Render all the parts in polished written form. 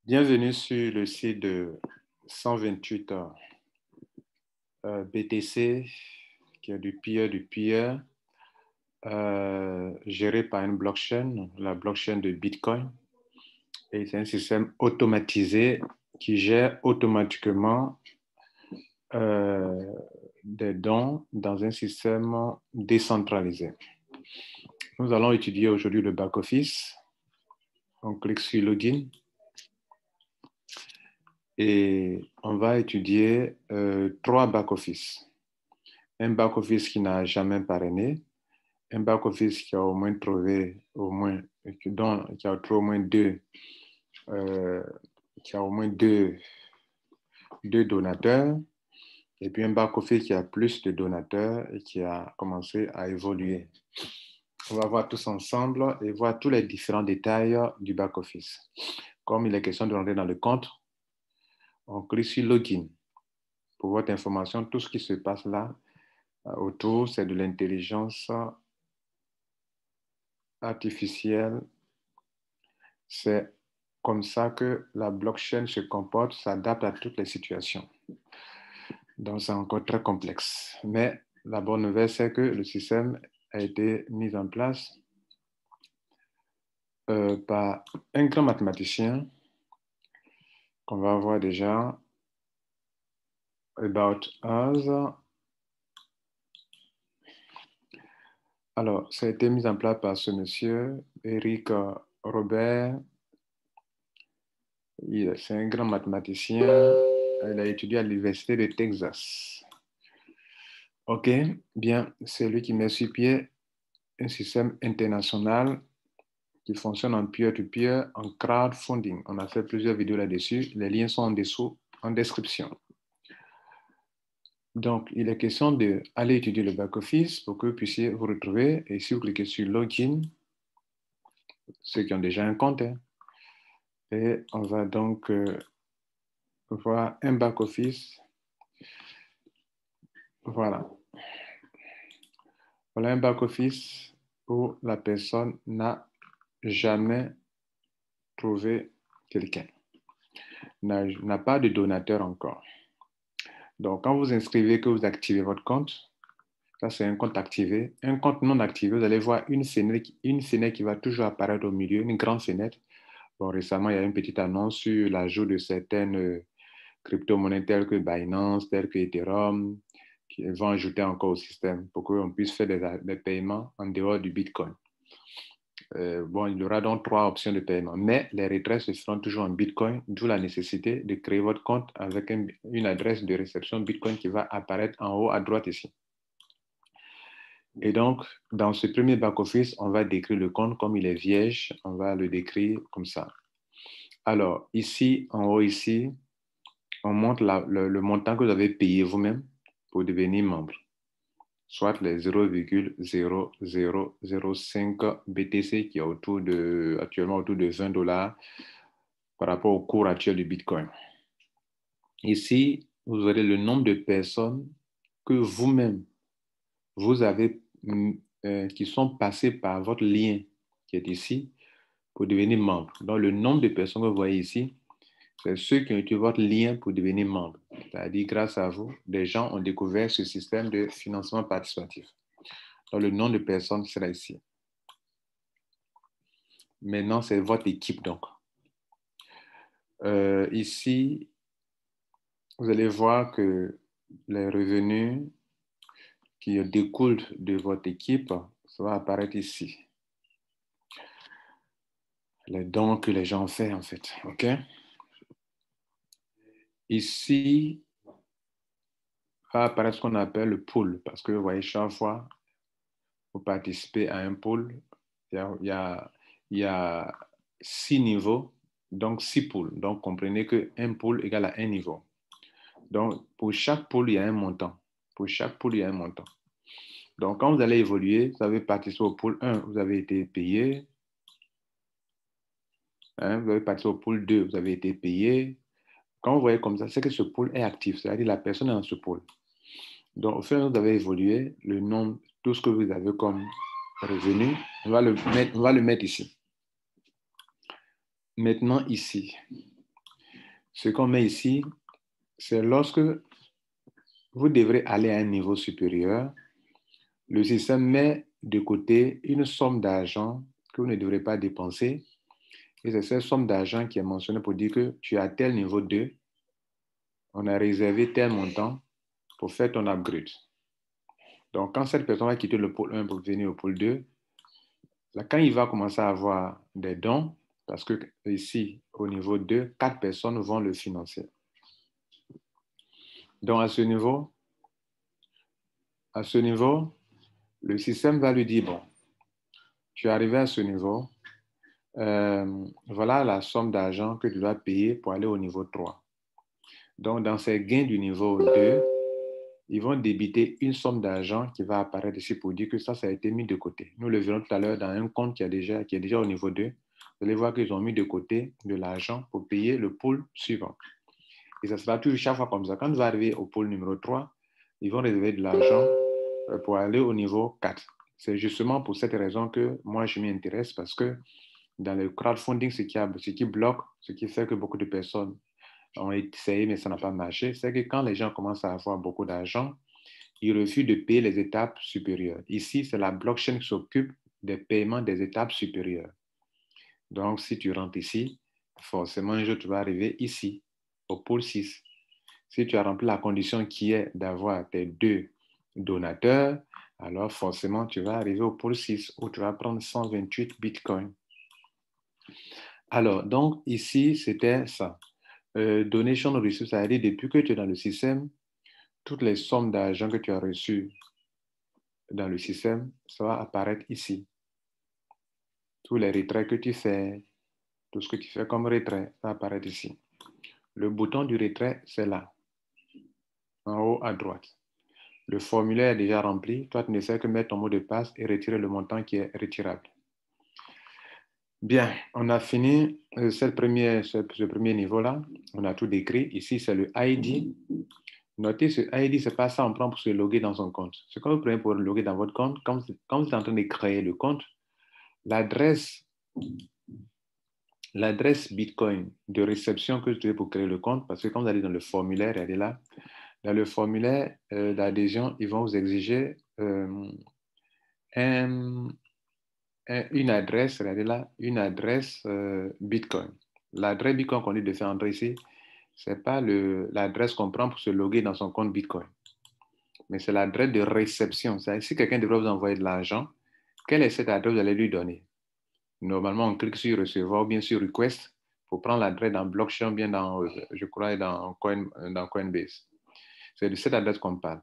Bienvenue sur le site de 128 BTC, qui est du peer-to-peer, géré par une blockchain, la blockchain de Bitcoin. Et c'est un système automatisé qui gère automatiquement des dons dans un système décentralisé. Nous allons étudier aujourd'hui le back-office. On clique sur Login. Et on va étudier 3 back-office. Un back-office qui n'a jamais parrainé, un back-office qui a au moins trouvé qui a trouvé au moins deux donateurs, et puis un back-office qui a plus de donateurs et qui a commencé à évoluer. On va voir tous ensemble et voir tous les différents détails du back-office. Comme il est question de rentrer dans le compte, on clique sur Login. Pour votre information, tout ce qui se passe là autour, c'est de l'intelligence artificielle. C'est comme ça que la blockchain se comporte, s'adapte à toutes les situations. Donc, c'est encore très complexe. Mais la bonne nouvelle, c'est que le système a été mis en place par un grand mathématicien qu'on va voir déjà, About Us. Alors, ça a été mis en place par ce monsieur, Eric Robert. C'est un grand mathématicien. Il a étudié à l'Université de Texas. OK, bien, c'est lui qui met sur pied un système international qui fonctionne en peer-to-peer, en crowdfunding. On a fait plusieurs vidéos là-dessus. Les liens sont en dessous, en description. Donc, il est question d'aller étudier le back-office pour que vous puissiez vous retrouver. Et si vous cliquez sur Login, ceux qui ont déjà un compte, et on va donc voir un back-office. Voilà. Voilà un back-office où la personne n'a jamais trouvé quelqu'un, n'a pas de donateur encore. Donc, quand vous inscrivez, que vous activez votre compte, ça c'est un compte activé. Un compte non activé, vous allez voir une fenêtre qui va toujours apparaître au milieu, une grande fenêtre. Bon, récemment, il y a une petite annonce sur l'ajout de certaines crypto-monnaies telles que Binance, telles que Ethereum, qui vont ajouter encore au système pour qu'on puisse faire des paiements en dehors du Bitcoin. Bon, il y aura donc 3 options de paiement, mais les retraits se feront toujours en Bitcoin, d'où la nécessité de créer votre compte avec une adresse de réception Bitcoin qui va apparaître en haut à droite ici. Et donc, dans ce premier back-office, on va décrire le compte comme il est vierge, on va le décrire comme ça. Alors, ici, en haut ici, on montre le montant que vous avez payé vous-même pour devenir membre, soit les 0,0005 BTC qui est actuellement autour de 20 $ par rapport au cours actuel du Bitcoin. Ici, vous aurez le nombre de personnes que vous-même, vous avez, qui sont passées par votre lien qui est ici pour devenir membre. Donc, le nombre de personnes que vous voyez ici, c'est ceux qui ont utilisé votre lien pour devenir membre. C'est-à-dire, grâce à vous, des gens ont découvert ce système de financement participatif. Donc, le nombre de personnes sera ici. Maintenant, c'est votre équipe, donc. Ici, vous allez voir que les revenus qui découlent de votre équipe, ça va apparaître ici. Les dons que les gens ont fait, en fait. OK? Ici, va apparaître ce qu'on appelle le pool, parce que vous voyez, chaque fois, vous participez à un pool, il y a 6 niveaux, donc 6 pools. Donc, comprenez qu'un pool égale à un niveau. Donc, pour chaque pool, il y a un montant. Pour chaque pool, il y a un montant. Donc, quand vous allez évoluer, vous avez participé au pool 1, vous avez été payé. Vous avez participé au pool 2, vous avez été payé. Quand vous voyez comme ça, c'est que ce pool est actif, c'est-à-dire la personne est dans ce pool. Donc, au fur et à mesure que vous avez évolué, le nombre, tout ce que vous avez comme revenu, on va le mettre ici. Maintenant, ici, Ce qu'on met ici, c'est lorsque vous devrez aller à un niveau supérieur, le système met de côté une somme d'argent que vous ne devrez pas dépenser. Et c'est cette somme d'argent qui est mentionnée pour dire que tu es à tel niveau 2, on a réservé tel montant pour faire ton upgrade. Donc, quand cette personne va quitter le pôle 1 pour venir au pôle 2, là, quand il va commencer à avoir des dons, parce que ici, au niveau 2, 4 personnes vont le financer. Donc, à ce niveau, le système va lui dire, bon, tu es arrivé à ce niveau, voilà la somme d'argent que tu dois payer pour aller au niveau 3. Donc, dans ces gains du niveau 2, ils vont débiter une somme d'argent qui va apparaître ici pour dire que ça a été mis de côté. Nous le verrons tout à l'heure dans un compte qui est déjà au niveau 2. Vous allez voir qu'ils ont mis de côté de l'argent pour payer le pôle suivant. Et ça sera toujours chaque fois comme ça. Quand vous arrivez au pôle numéro 3, ils vont réserver de l'argent pour aller au niveau 4. C'est justement pour cette raison que moi, je m'y intéresse parce que dans le crowdfunding, ce qui bloque, ce qui fait que beaucoup de personnes ont essayé, mais ça n'a pas marché, c'est que quand les gens commencent à avoir beaucoup d'argent, ils refusent de payer les étapes supérieures. Ici, c'est la blockchain qui s'occupe des paiements des étapes supérieures. Donc, si tu rentres ici, forcément, un jour, tu vas arriver ici, au pôle 6. Si tu as rempli la condition qui est d'avoir tes 2 donateurs, alors forcément, tu vas arriver au pôle 6 où tu vas prendre 128 bitcoins. Alors, donc, ici, c'était ça. Donation reçue, ça veut dire depuis que tu es dans le système, toutes les sommes d'argent que tu as reçues dans le système, ça va apparaître ici. Tous les retraits que tu fais, tout ce que tu fais comme retrait, ça apparaît ici. Le bouton du retrait, c'est là, en haut à droite. Le formulaire est déjà rempli. Toi, tu ne fais que mettre ton mot de passe et retirer le montant qui est retirable. Bien, on a fini ce premier niveau-là. On a tout décrit. Ici, c'est le ID. Notez, ce ID, ce n'est pas ça, on prend pour se loguer dans son compte. Ce que vous prenez pour loguer dans votre compte, quand vous êtes en train de créer le compte, l'adresse Bitcoin de réception que vous devez pour créer le compte, parce que quand vous allez dans le formulaire, elle est là. Dans le formulaire d'adhésion, ils vont vous exiger une adresse, regardez là, une adresse Bitcoin. L'adresse Bitcoin qu'on dit de faire entrer ici, ce n'est pas l'adresse qu'on prend pour se loguer dans son compte Bitcoin, mais c'est l'adresse de réception. C'est-à-dire, si quelqu'un devrait vous envoyer de l'argent, quelle est cette adresse que vous allez lui donner? Normalement, on clique sur recevoir ou bien sur request pour prendre l'adresse dans blockchain, bien dans, je crois, dans Coinbase. C'est de cette adresse qu'on parle.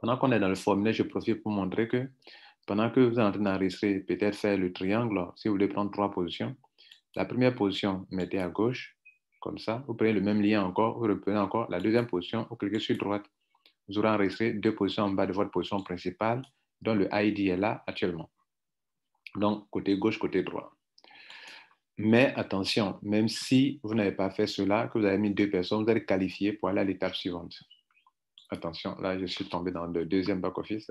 Pendant qu'on est dans le formulaire, je profite pour montrer que pendant que vous êtes en train d'enregistrer, peut-être faire le triangle, si vous voulez prendre 3 positions, la première position, mettez à gauche, comme ça. Vous prenez le même lien encore, vous reprenez encore la deuxième position, vous cliquez sur droite. Vous aurez enregistré 2 positions en bas de votre position principale, dont le ID est là actuellement. Donc, côté gauche, côté droit. Mais attention, même si vous n'avez pas fait cela, que vous avez mis 2 personnes, vous allez qualifier pour aller à l'étape suivante. Attention, là, je suis tombé dans le deuxième back-office.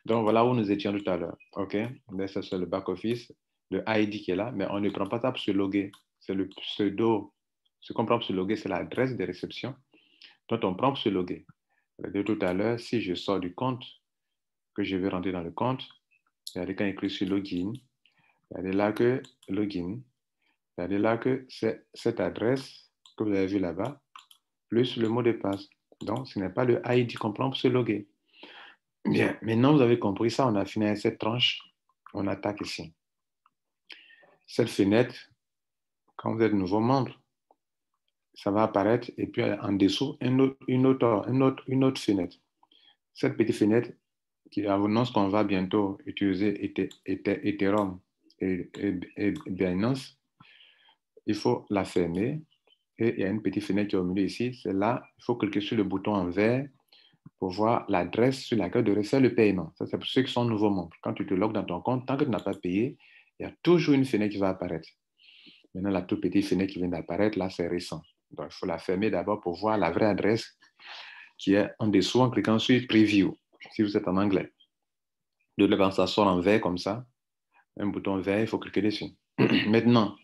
Donc, voilà où nous étions tout à l'heure. OK? Là, ça, c'est le back-office, le ID qui est là, mais on ne prend pas ça pour se loguer. C'est le pseudo. Ce qu'on prend pour se loguer, c'est l'adresse de réception dont on prend pour se loguer. De tout à l'heure, si je sors du compte, que je vais rentrer dans le compte, regardez quand il écrit sur login, regardez là que login, regardez là que c'est cette adresse que vous avez vue là-bas, plus le mot de passe. Donc, ce n'est pas le ID qu'on prend pour se loguer. Bien, maintenant vous avez compris ça, on a fini avec cette tranche, on attaque ici. Cette fenêtre, quand vous êtes nouveau membre, ça va apparaître et puis en dessous, une autre fenêtre. Cette petite fenêtre qui annonce qu'on va bientôt utiliser Ethereum et Binance, il faut la fermer et il y a une petite fenêtre qui est au milieu ici, c'est là, il faut cliquer sur le bouton en vert pour voir l'adresse sur laquelle tu devrais faire le paiement. Ça, c'est pour ceux qui sont nouveaux membres. Quand tu te logs dans ton compte, tant que tu n'as pas payé, il y a toujours une fenêtre qui va apparaître. Maintenant, la toute petite fenêtre qui vient d'apparaître, là, c'est récent. Donc, il faut la fermer d'abord pour voir la vraie adresse qui est en dessous en cliquant sur Preview, si vous êtes en anglais. De là, quand ça sort en vert comme ça, un bouton vert, il faut cliquer dessus. Maintenant,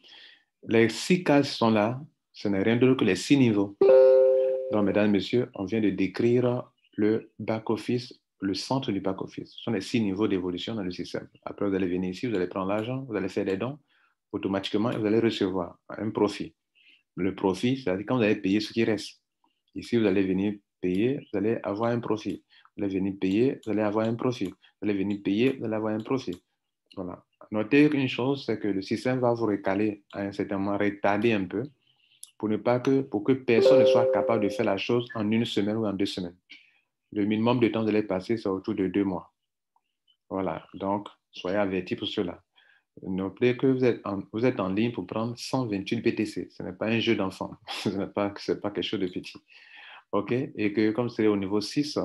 les 6 cases sont là, Ce n'est rien d'autre que les 6 niveaux. Donc, mesdames et messieurs, on vient de décrire le back-office, le centre du back-office. Ce sont les 6 niveaux d'évolution dans le système. Après, vous allez venir ici, vous allez prendre l'argent, vous allez faire des dons, automatiquement, et vous allez recevoir un profit. Le profit, c'est-à-dire quand vous allez payer ce qui reste. Ici, vous allez venir payer, vous allez avoir un profit. Vous allez venir payer, vous allez avoir un profit. Vous allez venir payer, vous allez avoir un profit. Voilà. Notez une chose, c'est que le système va vous recaler à un certain moment, retarder un peu, pour que personne ne soit capable de faire la chose en 1 semaine ou en 2 semaines. Le minimum de temps de les passer, c'est autour de 2 mois. Voilà. Donc, soyez avertis pour cela. Notez que vous êtes en ligne pour prendre 128 BTC. Ce n'est pas un jeu d'enfant. Ce n'est pas quelque chose de petit. OK? Et que comme c'est au niveau 6,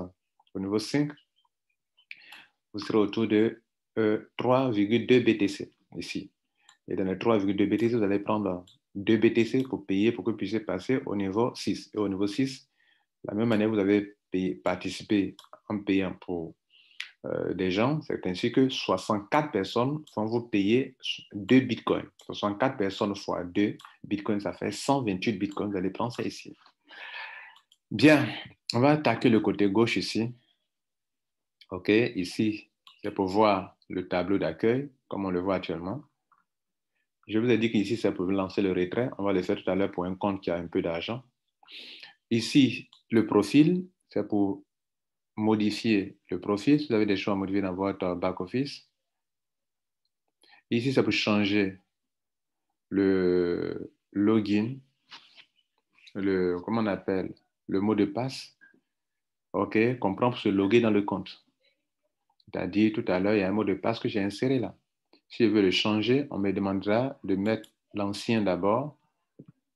au niveau 5, vous serez autour de 3,2 BTC ici. Et dans les 3,2 BTC, vous allez prendre 2 BTC pour payer, pour que vous puissiez passer au niveau 6. Et au niveau 6, de la même manière, vous avez participé en payant pour des gens, c'est ainsi que 64 personnes vont vous payer 2 bitcoins. 64 personnes fois 2 bitcoins, ça fait 128 bitcoins. Vous allez prendre ça ici. Bien, on va attaquer le côté gauche ici. OK, ici, c'est pour voir le tableau d'accueil, comme on le voit actuellement. Je vous ai dit qu'ici, c'est pour lancer le retrait. On va le faire tout à l'heure pour un compte qui a un peu d'argent. Ici, le profil, c'est pour modifier le profil. Si vous avez des choses à modifier dans votre back-office. Ici, c'est pour changer le login, comment on appelle, le mot de passe. OK, qu'on prend pour se loguer dans le compte. C'est-à-dire, tout à l'heure, il y a un mot de passe que j'ai inséré là. Si je veux le changer, on me demandera de mettre l'ancien d'abord.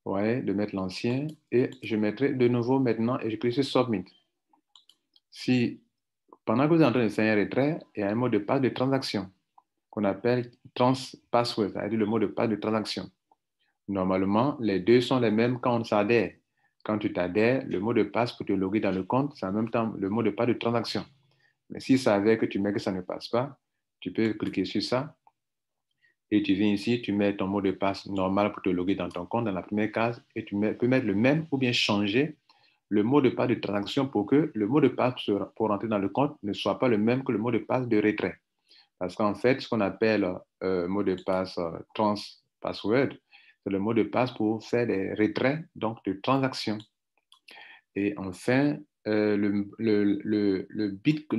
Ouais, de mettre l'ancien et je mettrai de nouveau maintenant et je clique sur Submit. Si, pendant que vous êtes en train de faire un retrait, il y a un mot de passe de transaction qu'on appelle Password, c'est-à-dire le mot de passe de transaction. Normalement, les deux sont les mêmes quand on s'adhère. Quand tu t'adhères, le mot de passe pour te loguer dans le compte, c'est en même temps le mot de passe de transaction. Mais si ça avait que tu mets que ça ne passe pas, tu peux cliquer sur ça et tu viens ici, tu mets ton mot de passe normal pour te loguer dans ton compte dans la première case et tu peux mettre le même ou bien changer le mot de passe de transaction pour que le mot de passe pour rentrer dans le compte ne soit pas le même que le mot de passe de retrait. Parce qu'en fait, ce qu'on appelle mot de passe password, c'est le mot de passe pour faire des retraits, donc de transactions. Et enfin, le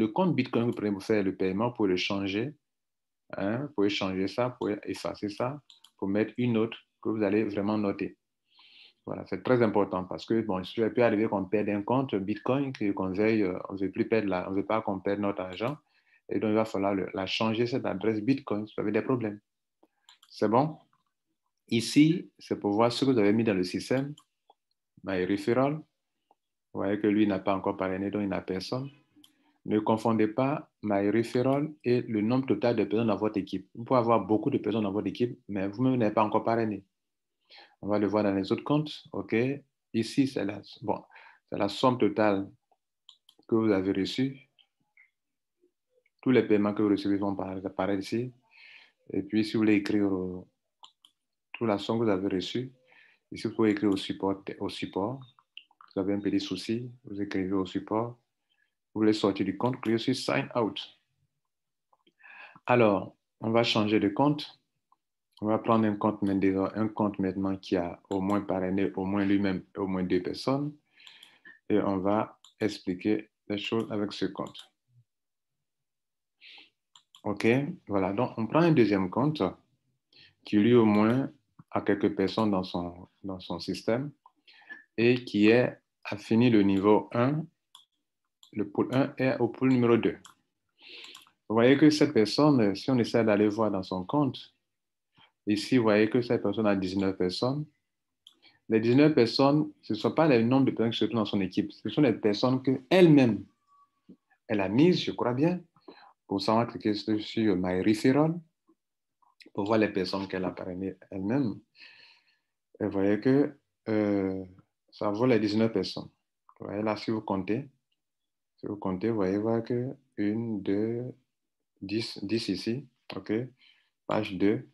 compte Bitcoin que vous prenez pour faire le paiement, pour le changer. Hein, vous pouvez changer ça, vous pouvez effacer ça, pour mettre une autre que vous allez vraiment noter. Voilà, c'est très important parce que, bon, il peut arriver qu'on perde un compte Bitcoin, qu'on veuille, on ne veut plus perdre, on ne veut pas qu'on perde notre argent. Et donc, il va falloir la changer, cette adresse Bitcoin, si vous avez des problèmes. C'est bon? Ici, c'est pour voir ce que vous avez mis dans le système. MyReferral. Vous voyez que lui n'a pas encore parrainé, donc il n'a personne. Ne confondez pas MyReferral et le nombre total de personnes dans votre équipe. Vous pouvez avoir beaucoup de personnes dans votre équipe, mais vous-même n'êtes pas encore parrainé. On va le voir dans les autres comptes. OK. Ici, c'est la somme totale que vous avez reçue. Tous les paiements que vous recevez vont apparaître ici. Et puis, si vous voulez écrire toute la somme que vous avez reçue, ici, vous pouvez écrire au support. Vous avez un petit souci, vous écrivez au support. Vous voulez sortir du compte, cliquez sur Sign Out. Alors, on va changer de compte. On va prendre un compte maintenant qui a au moins parrainé au moins lui-même et au moins 2 personnes. Et on va expliquer les choses avec ce compte. OK, voilà. Donc, on prend un deuxième compte qui, lui, au moins, a quelques personnes dans son système et qui a fini le niveau 1, le pôle 1 est au pôle numéro 2. Vous voyez que cette personne, si on essaie d'aller voir dans son compte, ici, vous voyez que cette personne a 19 personnes. Les 19 personnes, ce ne sont pas les nombres de personnes qui se trouvent dans son équipe. Ce sont les personnes qu'elle-même, elle a mises, je crois bien. Pour ça, on va cliquer sur MyReferral pour voir les personnes qu'elle a parrainées elle-même. Et vous voyez que ça vaut les 19 personnes. Vous voyez là, si vous comptez, vous voyez voir que 1, 2, 10 ici. OK. Page 2.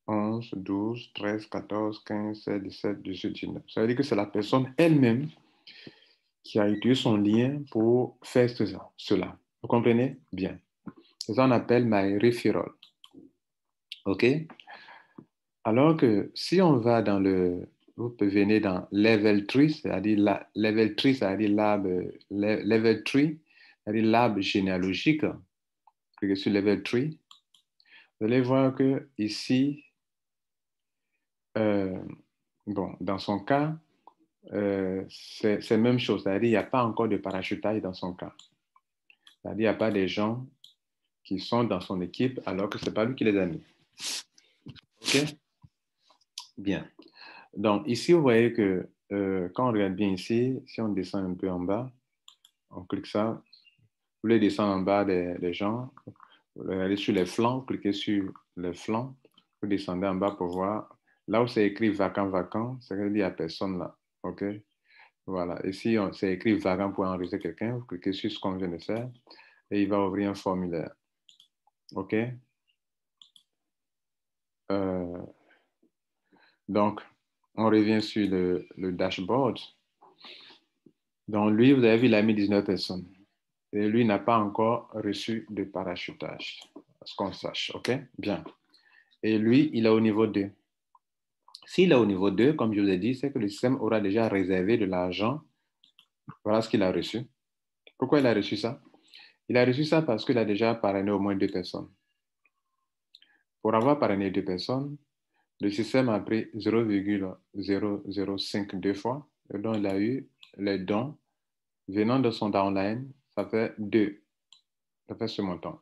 11, 12, 13, 14, 15, 16, 17, 18, 19. Ça veut dire que c'est la personne elle-même qui a utilisé son lien pour faire cela. Vous comprenez? Bien. C'est ça qu'on appelle my referral. OK? Alors que si on va dans le, vous venez dans level 3, c'est-à-dire level 3, c'est-à-dire level 3, c'est-à-dire l'arbre généalogique, cliquez sur level 3, vous allez voir que ici, bon, dans son cas, c'est la même chose, c'est-à-dire il n'y a pas encore de parachutage dans son cas. C'est-à-dire il n'y a pas des gens qui sont dans son équipe alors que ce n'est pas lui qui les a mis. OK? Bien. Donc, ici, vous voyez que quand on regarde bien ici, si on descend un peu en bas, on clique ça, vous voulez descendre en bas des gens, vous regardez sur les flancs, vous cliquez sur les flancs, vous descendez en bas pour voir. Là où c'est écrit vacant, vacant, c'est qu'il n'y a personne là. OK? Voilà. Et si c'est écrit vacant pour enregistrer quelqu'un, vous cliquez sur ce qu'on vient de faire et il va ouvrir un formulaire. OK? Donc, on revient sur le dashboard. Donc, lui, vous avez vu, il a mis 19 personnes. Et lui n'a pas encore reçu de parachutage, à ce qu'on sache. OK? Bien. Et lui, il est au niveau 2. S'il est au niveau 2, comme je vous ai dit, c'est que le système aura déjà réservé de l'argent. Voilà ce qu'il a reçu. Pourquoi il a reçu ça? Il a reçu ça parce qu'il a déjà parrainé au moins 2 personnes. Pour avoir parrainé 2 personnes, le système a pris 0,0052 fois. Et donc, il a eu les dons venant de son downline, ça fait 2. Ça fait ce montant.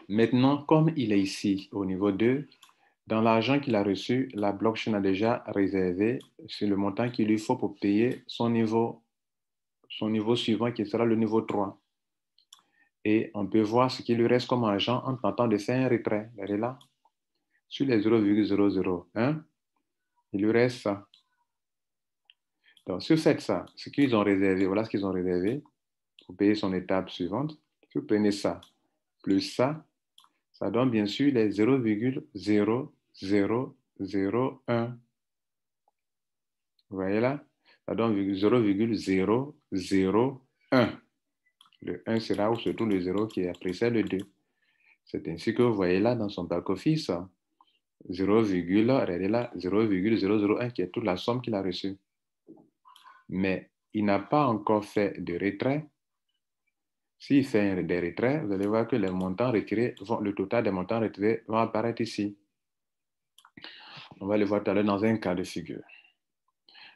Maintenant, comme il est ici au niveau 2, dans l'argent qu'il a reçu, la blockchain a déjà réservé sur le montant qu'il lui faut pour payer son niveau suivant qui sera le niveau 3. Et on peut voir ce qui lui reste comme argent en tentant de faire un retrait. Regardez là. Sur les 0,001, il lui reste ça. Donc, si vous faites ça, ce qu'ils ont réservé, voilà ce qu'ils ont réservé pour payer son étape suivante. Si vous prenez ça, plus ça donne bien sûr les 0,0001. Vous voyez là? Ça donne 0,001. Le 1 sera où se trouve le 0 qui précède le 2. C'est ainsi que vous voyez là dans son back-office, 0,001 qui est toute la somme qu'il a reçue. Mais il n'a pas encore fait de retrait. S'il fait des retraits, vous allez voir que les montants retirés, le total des montants retirés va apparaître ici. On va le voir tout à l'heure dans un cas de figure.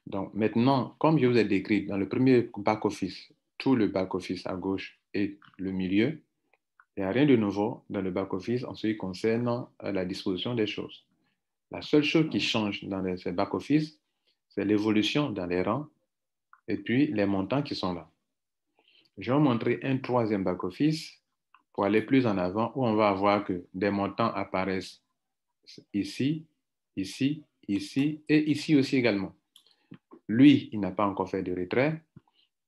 Donc maintenant, comme je vous ai décrit dans le premier back-office, tout le back-office à gauche et le milieu, il n'y a rien de nouveau dans le back-office en ce qui concerne la disposition des choses. La seule chose qui change dans ce back-office, c'est l'évolution dans les rangs et puis les montants qui sont là. Je vais vous montrer un troisième back-office pour aller plus en avant où on va voir que des montants apparaissent ici, ici, ici et ici aussi également. Lui, il n'a pas encore fait de retrait.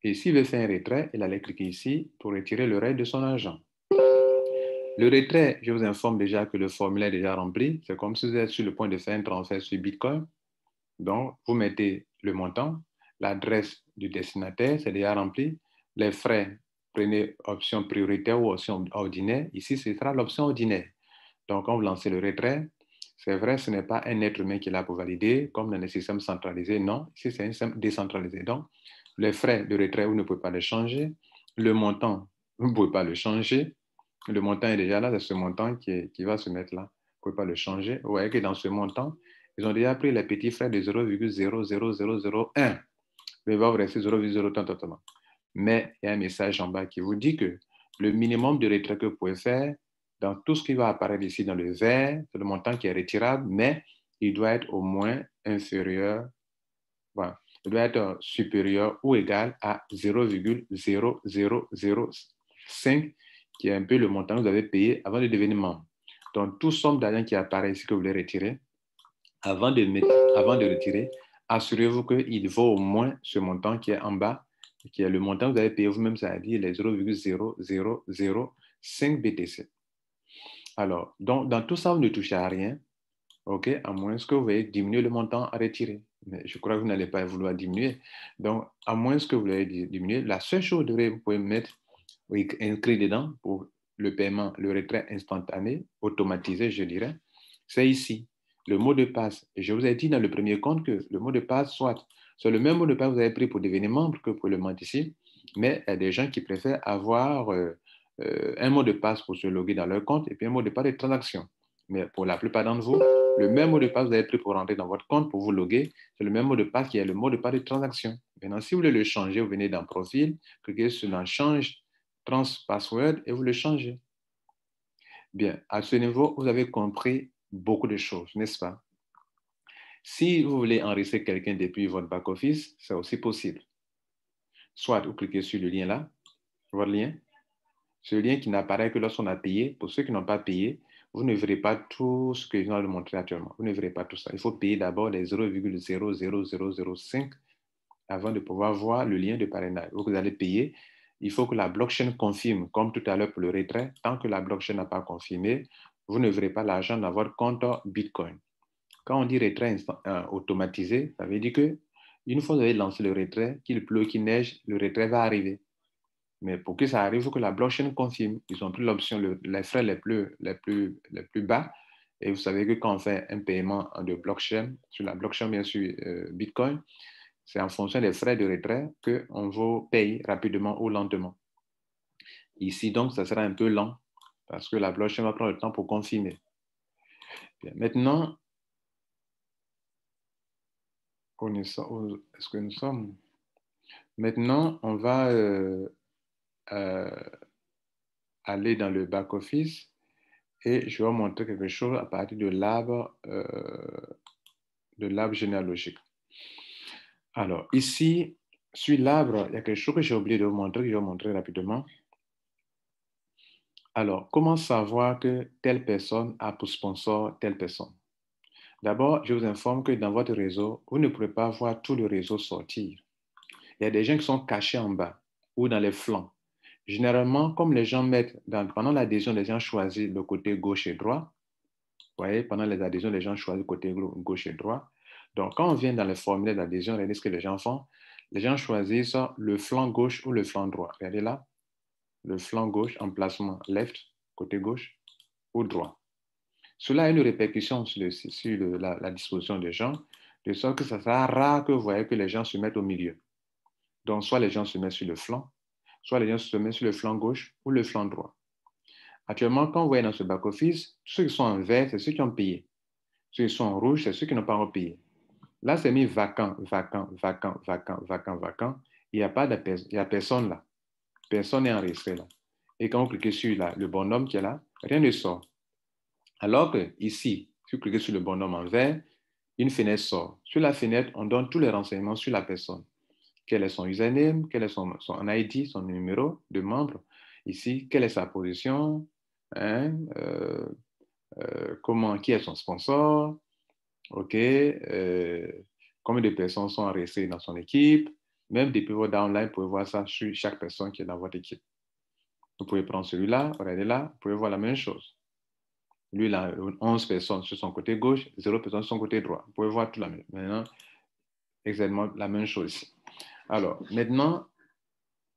Et s'il veut faire un retrait, il allait cliquer ici pour retirer le reste de son argent. Le retrait, je vous informe déjà que le formulaire est déjà rempli. C'est comme si vous êtes sur le point de faire un transfert sur Bitcoin. Donc, vous mettez le montant, l'adresse du destinataire, c'est déjà rempli. Les frais, prenez option prioritaire ou option ordinaire. Ici, ce sera l'option ordinaire. Donc, quand vous lancez le retrait, c'est vrai, ce n'est pas un être humain qui est là pour valider, comme dans les systèmes centralisés. Non, ici, c'est un système décentralisé. Donc, les frais de retrait, vous ne pouvez pas les changer. Le montant, vous ne pouvez pas le changer. Le montant est déjà là, c'est ce montant qui va se mettre là. Vous ne pouvez pas le changer. Vous voyez que dans ce montant, ils ont déjà pris les petits frais de 0,00001. Mais il va vous rester 0,0. Mais il y a un message en bas qui vous dit que le minimum de retrait que vous pouvez faire, dans tout ce qui va apparaître ici dans le vert, c'est le montant qui est retirable, mais il doit être au moins inférieur, voilà, il doit être supérieur ou égal à 0,0005, qui est un peu le montant que vous avez payé avant de devenir membre. Donc, toute somme d'argent qui apparaît ici que vous voulez retirer, avant de retirer, assurez-vous qu'il vaut au moins ce montant qui est en bas, qui est le montant que vous avez payé vous-même, c'est-à-dire les 0,0005 BTC. Alors, donc, dans tout ça, vous ne touchez à rien, OK, à moins que vous veuillez diminuer le montant à retirer. Mais je crois que vous n'allez pas vouloir diminuer. Donc, à moins que vous veuillez diminuer, la seule chose que vous pouvez mettre, inscrit dedans pour le paiement, le retrait instantané, automatisé, je dirais, c'est ici, le mot de passe. Je vous ai dit dans le premier compte que le mot de passe, soit c'est le même mot de passe que vous avez pris pour devenir membre que pour le mettre ici, mais il y a des gens qui préfèrent avoir un mot de passe pour se loguer dans leur compte et puis un mot de passe de transaction. Mais pour la plupart d'entre vous, le même mot de passe que vous avez pris pour rentrer dans votre compte, pour vous loguer, c'est le même mot de passe qui est le mot de passe de transaction. Maintenant, si vous voulez le changer, vous venez dans Profil, cliquez sur dans Change Password et vous le changez. Bien, à ce niveau, vous avez compris beaucoup de choses, n'est-ce pas? Si vous voulez enregistrer quelqu'un depuis votre back-office, c'est aussi possible. Soit vous cliquez sur le lien là, votre lien, ce lien qui n'apparaît que lorsqu'on a payé. Pour ceux qui n'ont pas payé, vous ne verrez pas tout ce que je viens de montrer actuellement. Vous ne verrez pas tout ça. Il faut payer d'abord les 0,0005 avant de pouvoir voir le lien de parrainage. Vous allez payer. Il faut que la blockchain confirme, comme tout à l'heure pour le retrait. Tant que la blockchain n'a pas confirmé, vous ne verrez pas l'argent dans votre compte Bitcoin. Quand on dit retrait automatisé, ça veut dire que une fois que vous avez lancé le retrait, qu'il pleut, qu'il neige, le retrait va arriver. Mais pour que ça arrive, il faut que la blockchain confirme. Ils ont pris l'option, les frais les plus bas. Et vous savez que quand on fait un paiement de blockchain, sur la blockchain, bien sûr, Bitcoin, c'est en fonction des frais de retrait qu'on vous paye rapidement ou lentement. Ici, donc, ça sera un peu lent parce que la blockchain va prendre le temps pour confirmer. Bien, maintenant, est-ce que nous sommes? Maintenant, on va aller dans le back-office et je vais vous montrer quelque chose à partir de l'arbre généalogique. Alors, ici, sur l'arbre, il y a quelque chose que j'ai oublié de vous montrer, que je vais vous montrer rapidement. Alors, comment savoir que telle personne a pour sponsor telle personne? D'abord, je vous informe que dans votre réseau, vous ne pourrez pas voir tout le réseau sortir. Il y a des gens qui sont cachés en bas ou dans les flancs. Généralement, comme les gens mettent, pendant l'adhésion, les gens choisissent le côté gauche et droit. Vous voyez, pendant les adhésions, les gens choisissent le côté gauche et droit. Donc, quand on vient dans les formulaires d'adhésion, regardez ce que les gens font. Les gens choisissent le flanc gauche ou le flanc droit. Regardez là, le flanc gauche, emplacement left, côté gauche ou droit. Cela a une répercussion sur la disposition des gens, de sorte que ça sera rare que vous voyez que les gens se mettent au milieu. Donc, soit les gens se mettent sur le flanc, soit les gens se mettent sur le flanc gauche ou le flanc droit. Actuellement, quand vous voyez dans ce back-office, ceux qui sont en vert, c'est ceux qui ont payé. Ceux qui sont en rouge, c'est ceux qui n'ont pas payé. Là, c'est mis vacant, vacant, vacant, vacant, vacant, vacant. Il n'y a personne là. Personne n'est enregistré là. Et quand vous cliquez sur le bonhomme qui est là, rien ne sort. Alors que ici, si vous cliquez sur le bonhomme en vert, une fenêtre sort. Sur la fenêtre, on donne tous les renseignements sur la personne. Quel est son username, quel est son ID, son numéro de membre. Ici, quelle est sa position, hein, qui est son sponsor, OK, combien de personnes sont enregistrées dans son équipe. Même depuis votre downline, vous pouvez voir ça sur chaque personne qui est dans votre équipe. Vous pouvez prendre celui-là, regardez là, vous pouvez voir la même chose. Lui, il a 11 personnes sur son côté gauche, 0 personnes sur son côté droit. Vous pouvez voir tout la même. Maintenant, exactement la même chose ici. Alors, maintenant,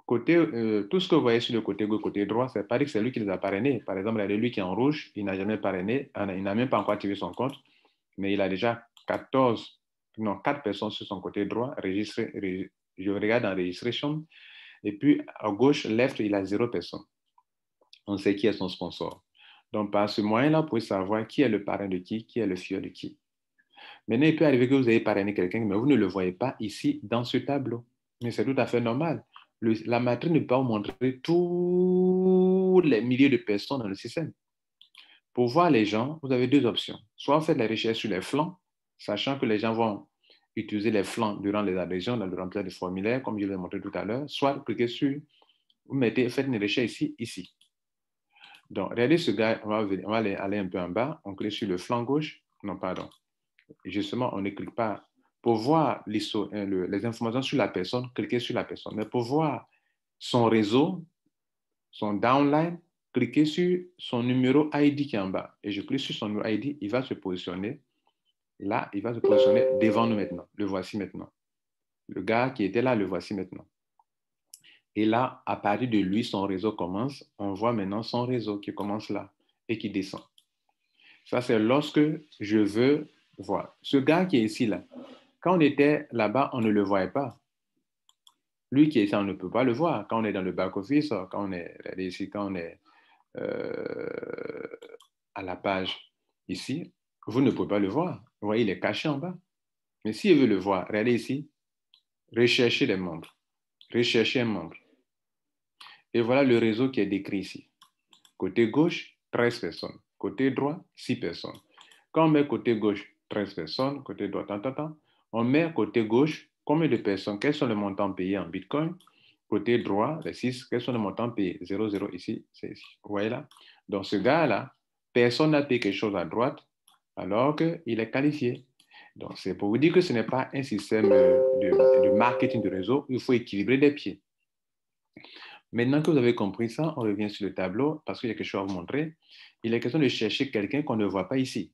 tout ce que vous voyez sur le côté gauche, côté droit, c'est pas dit que c'est lui qui les a parrainés. Par exemple, il y a lui qui est en rouge, il n'a jamais parrainé, il n'a même pas encore activé son compte, mais il a déjà 4 personnes sur son côté droit registrées. Je regarde en registration. Et puis, à gauche, left, il a 0 personnes. On sait qui est son sponsor. Donc, par ce moyen-là, vous pouvez savoir qui est le parrain de qui est le fier de qui. Maintenant, il peut arriver que vous ayez parrainé quelqu'un, mais vous ne le voyez pas ici dans ce tableau. Mais c'est tout à fait normal. La matrice ne peut pas vous montrer tous les milliers de personnes dans le système. Pour voir les gens, vous avez 2 options. Soit vous faites la recherche sur les flancs, sachant que les gens vont utiliser les flancs durant les adhésions, dans le remplissage des formulaires, comme je l'ai montré tout à l'heure, soit cliquez sur, faites une recherche ici. Donc, regardez ce gars, on va aller un peu en bas, on clique sur le flanc gauche, non, pardon. Justement, on ne clique pas. Pour voir les informations sur la personne, cliquez sur la personne. Mais pour voir son réseau, son downline, cliquer sur son numéro ID qui est en bas. Et je clique sur son numéro ID, il va se positionner là, il va se positionner devant nous maintenant. Le voici maintenant. Le gars qui était là, le voici maintenant. Et là, à partir de lui, son réseau commence. On voit maintenant son réseau qui commence là et qui descend. Ça, c'est lorsque je veux voir. Ce gars qui est ici, là, quand on était là-bas, on ne le voyait pas. Lui qui est ici, on ne peut pas le voir. Quand on est dans le back-office, quand on est ici, quand on est à la page ici, vous ne pouvez pas le voir. Vous voyez, il est caché en bas. Mais si vous veut le voir, regardez ici, rechercher les membres. Rechercher un membre. Et voilà le réseau qui est décrit ici. Côté gauche, 13 personnes. Côté droit, 6 personnes. Quand on met côté gauche, 13 personnes. Côté droit, on met côté gauche, combien de personnes? Quels sont les montants payés en Bitcoin? Côté droit, les 6, quels sont les montants payés? 0, 0 ici, c'est ici. Vous voyez là? Donc ce gars-là, personne n'a payé quelque chose à droite alors qu'il est qualifié. Donc c'est pour vous dire que ce n'est pas un système de marketing de réseau. Il faut équilibrer les pieds. Maintenant que vous avez compris ça, on revient sur le tableau parce qu'il y a quelque chose à vous montrer. Il est question de chercher quelqu'un qu'on ne voit pas ici.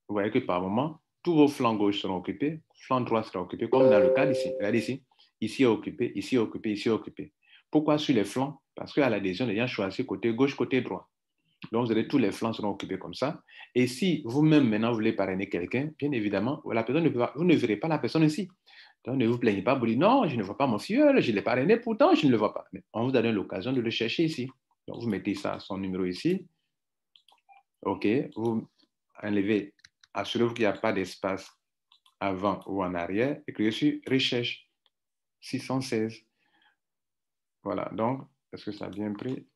Vous voyez que par moment, tous vos flancs gauche seront occupés, flanc droit sera occupé, comme dans le cas d'ici. Regardez ici. Ici est occupé, ici est occupé, ici est occupé. Pourquoi sur les flancs? Parce qu'à l'adhésion, les gens choisissent côté gauche, côté droit. Donc, vous avez tous les flancs seront occupés comme ça. Et si vous-même, maintenant, vous voulez parrainer quelqu'un, bien évidemment, la personne ne peut pas, vous ne verrez pas la personne ici. Donc, ne vous plaignez pas, vous dites non, je ne vois pas mon filleul, je l'ai parrainé, pourtant, je ne le vois pas. Mais on vous donne l'occasion de le chercher ici. Donc, vous mettez ça, son numéro ici. OK, vous enlevez, assurez-vous qu'il n'y a pas d'espace avant ou en arrière et cliquez sur recherche 616. Voilà, donc, est-ce que ça a bien pris?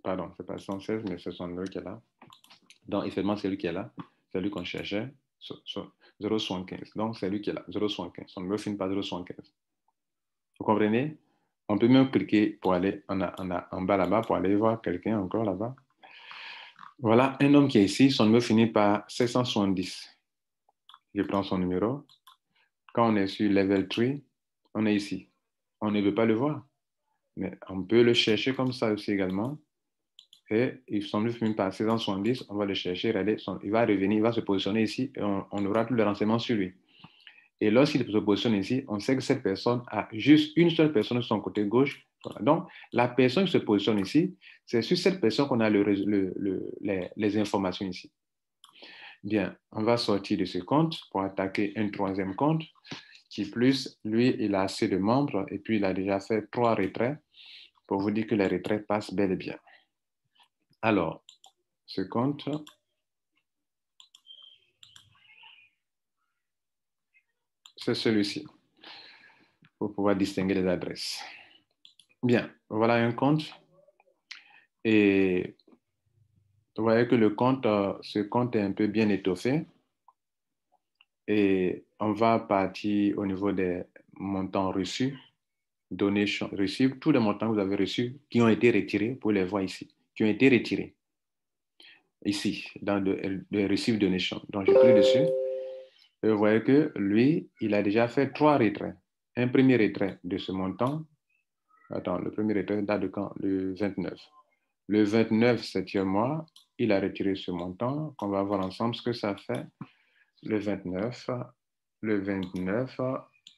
Pardon, ce n'est pas 116, mais c'est son numéro qui est là. Donc, effectivement, c'est lui qui est là. C'est lui qu'on cherchait. 075. Donc, c'est lui qui est là. 075. On ne me finit pas 075. Vous comprenez? On peut même cliquer pour aller en bas là-bas pour aller voir quelqu'un encore là-bas. Voilà, un homme qui est ici. Son numéro finit par 770. Je prends son numéro. Quand on est sur level 3, on est ici. On ne veut pas le voir. Mais on peut le chercher comme ça aussi également. Et il semble finir par 670, on va le chercher, il va revenir, il va se positionner ici et on aura tous les renseignements sur lui. Et lorsqu'il se positionne ici, on sait que cette personne a juste une seule personne sur son côté gauche. Voilà. Donc, la personne qui se positionne ici, c'est sur cette personne qu'on a les informations ici. Bien, on va sortir de ce compte pour attaquer un troisième compte qui plus, lui, il a assez de membres et puis il a déjà fait 3 retraits pour vous dire que les retraits passent bel et bien. Alors, ce compte, c'est celui-ci, pour pouvoir distinguer les adresses. Bien, voilà un compte. Et vous voyez que le compte, ce compte est un peu bien étoffé. Et on va partir au niveau des montants reçus, donations reçues, tous les montants que vous avez reçus qui ont été retirés, pour les voir ici, qui ont été retirés ici, dans le receive donation. Donc, je clique dessus. Et vous voyez que lui, il a déjà fait 3 retraits. Un premier retrait de ce montant. Attends, le premier retrait date de quand? Le 29. Le 29, 7e mois, il a retiré ce montant, qu'on va voir ensemble ce que ça fait. Le 29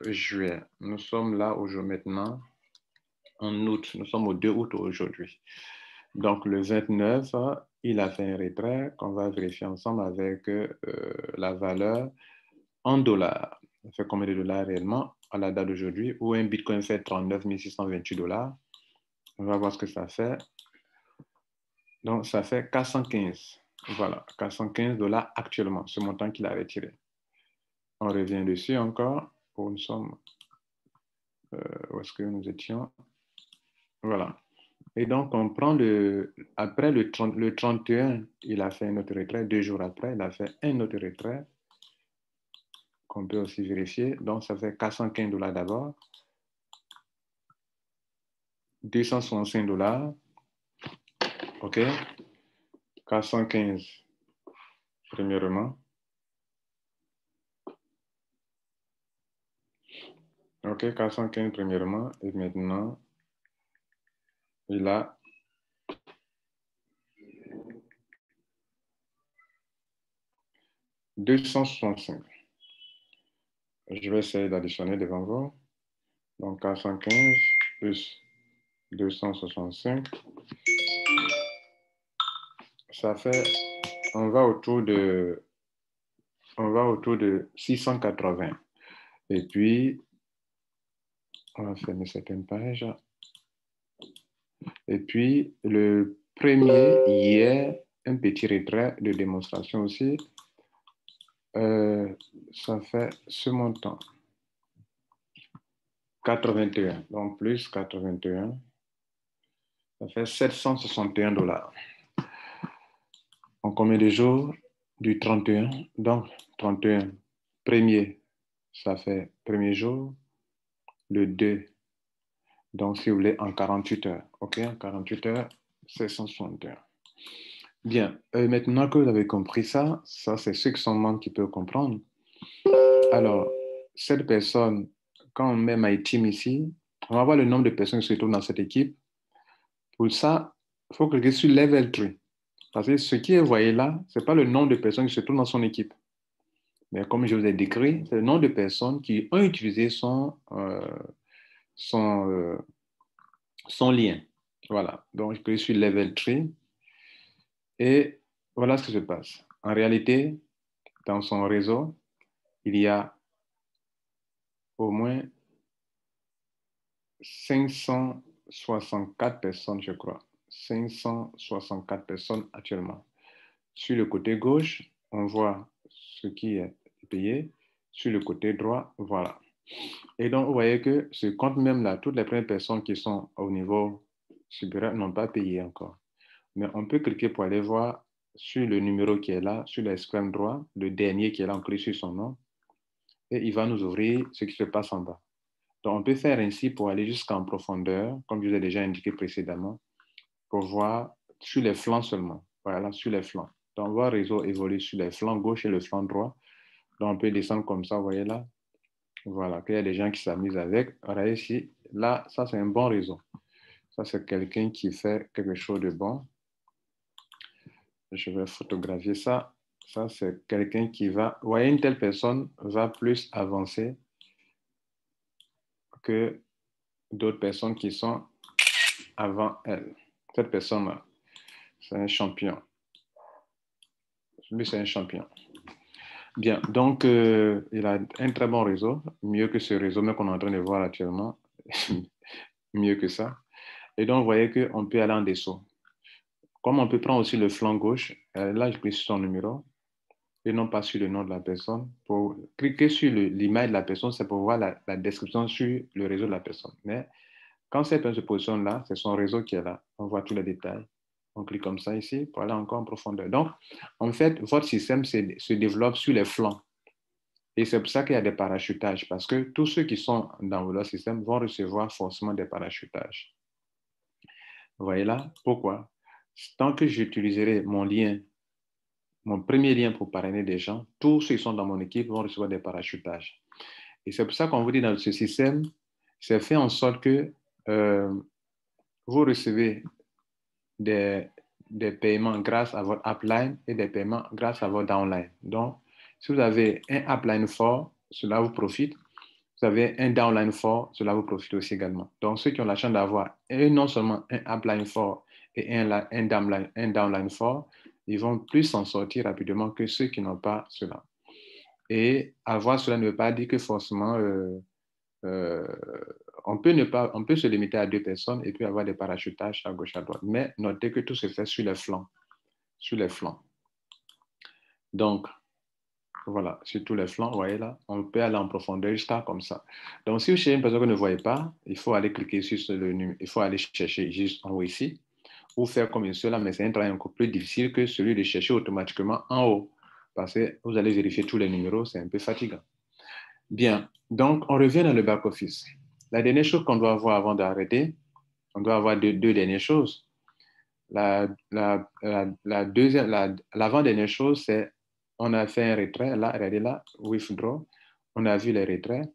juillet. Nous sommes là aujourd'hui maintenant, en août. Nous sommes au 2 août aujourd'hui. Donc, le 29, il a fait un retrait qu'on va vérifier ensemble avec la valeur en dollars. Ça fait combien de dollars réellement à la date d'aujourd'hui où un Bitcoin fait 39 628 dollars. On va voir ce que ça fait. Donc, ça fait 415. Voilà, 415 dollars actuellement, ce montant qu'il a retiré. On revient dessus encore. Où nous sommes, où est-ce que nous étions? Voilà. Et donc, on prend après le 31, il a fait un autre retrait. 2 jours après, il a fait un autre retrait qu'on peut aussi vérifier. Donc, ça fait 415 dollars d'abord. 265 dollars. OK. 415 premièrement. OK, 415 premièrement. Et maintenant, il a 265. Je vais essayer d'additionner devant vous. Donc, 415 plus 265, ça fait, on va autour de 680. Et puis, on va fermer certaines pages. Et puis, le premier, hier, un petit retrait de démonstration aussi, ça fait ce montant. 81, donc plus 81, ça fait 761 $. En combien de jours? Du 31, donc 31, premier, ça fait premier jour, le 2, donc si vous voulez en 48 heures, ok, en 48 heures, 761. Bien, maintenant que vous avez compris ça, c'est ceux qui sont membres qui peuvent comprendre. Alors, cette personne, quand on met My Team ici, on va voir le nombre de personnes qui se trouvent dans cette équipe. Pour ça, il faut cliquer sur Level 3. Parce que ce qui est voyé là, ce n'est pas le nombre de personnes qui se trouvent dans son équipe. Mais comme je vous ai décrit, c'est le nombre de personnes qui ont utilisé son lien. Voilà. Donc, je clique sur Level 3 et voilà ce qui se passe. En réalité, dans son réseau, il y a au moins 564 personnes, je crois. 564 personnes actuellement. Sur le côté gauche, on voit ce qui est payé. Sur le côté droit, voilà. Et donc, vous voyez que ce compte même là, toutes les premières personnes qui sont au niveau supérieur n'ont pas payé encore. Mais on peut cliquer pour aller voir sur le numéro qui est là, sur l'extrême droit, le dernier qui est là, on clique sur son nom, et il va nous ouvrir ce qui se passe en bas. Donc, on peut faire ainsi pour aller jusqu'en profondeur, comme je vous ai déjà indiqué précédemment, pour voir sur les flancs seulement. Voilà, sur les flancs. Donc, on voit le réseau évoluer sur les flancs gauche et le flanc droit. Donc, on peut descendre comme ça, vous voyez là. Voilà, qu'il y a des gens qui s'amusent avec. Regardez ici, là, ça c'est un bon réseau. Ça c'est quelqu'un qui fait quelque chose de bon. Je vais photographier ça. Ça c'est quelqu'un qui va... Vous voyez, une telle personne va plus avancer que d'autres personnes qui sont avant elle. Cette personne-là, c'est un champion. Lui, c'est un champion. Bien, donc il a un très bon réseau, mieux que ce réseau qu'on est en train de voir actuellement, mieux que ça. Et donc, vous voyez qu'on peut aller en dessous. Comme on peut prendre aussi le flanc gauche, là, je clique sur son numéro et non pas sur le nom de la personne. Pour cliquer sur l'image de la personne, c'est pour voir la description sur le réseau de la personne. Mais quand cette personne se positionne là, c'est son réseau qui est là. On voit tous les détails. On clique comme ça ici pour aller encore en profondeur. Donc, en fait, votre système se développe sur les flancs. Et c'est pour ça qu'il y a des parachutages, parce que tous ceux qui sont dans leur système vont recevoir forcément des parachutages. Vous voyez là? Pourquoi? Tant que j'utiliserai mon lien, mon premier lien pour parrainer des gens, tous ceux qui sont dans mon équipe vont recevoir des parachutages. Et c'est pour ça qu'on vous dit dans ce système, c'est fait en sorte que vous recevez des paiements grâce à votre upline et des paiements grâce à votre downline. Donc, si vous avez un upline fort, cela vous profite. Vous avez un downline fort, cela vous profite aussi également. Donc, ceux qui ont la chance d'avoir non seulement un upline fort et un downline fort, ils vont plus s'en sortir rapidement que ceux qui n'ont pas cela. Et avoir cela ne veut pas dire que forcément, on peut se limiter à 2 personnes et puis avoir des parachutages à gauche, à droite. Mais notez que tout se fait sur les flancs. Sur les flancs. Donc, voilà, sur tous les flancs, vous voyez là, on peut aller en profondeur jusqu'à comme ça. Donc, si vous cherchez une personne que vous ne voyez pas, il faut aller cliquer sur le numéro, il faut aller chercher juste en haut ici, ou faire comme cela, mais c'est un travail encore plus difficile que celui de chercher automatiquement en haut, parce que vous allez vérifier tous les numéros, c'est un peu fatigant. Bien, donc on revient dans le back-office. La dernière chose qu'on doit avoir avant d'arrêter, on doit avoir deux dernières choses. L'avant-dernière chose, c'est on a fait un retrait. Là, regardez là, withdraw. On a vu les retraits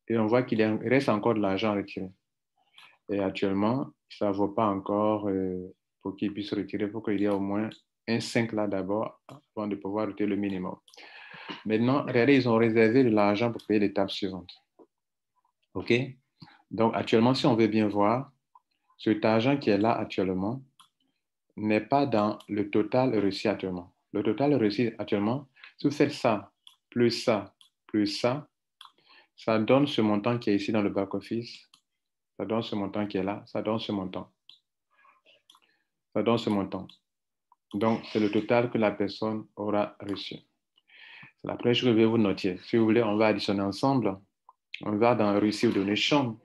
et on voit qu'il reste encore de l'argent retiré. Et actuellement, ça ne vaut pas encore pour qu'il puisse retirer. Il faut qu'il y ait au moins un 5 là d'abord avant de pouvoir retirer le minimum. Maintenant, regardez, ils ont réservé de l'argent pour payer l'étape suivante. OK? Donc, actuellement, si on veut bien voir, cet argent qui est là actuellement n'est pas dans le total reçu actuellement. Le total reçu actuellement, si vous faites ça, plus ça, ça donne ce montant qui est ici dans le back-office. Ça donne ce montant qui est là. Ça donne ce montant. Ça donne ce montant. Donc, c'est le total que la personne aura reçu. C'est la première chose que je vais vous noter. Si vous voulez, on va additionner ensemble. On va dans Receive Donation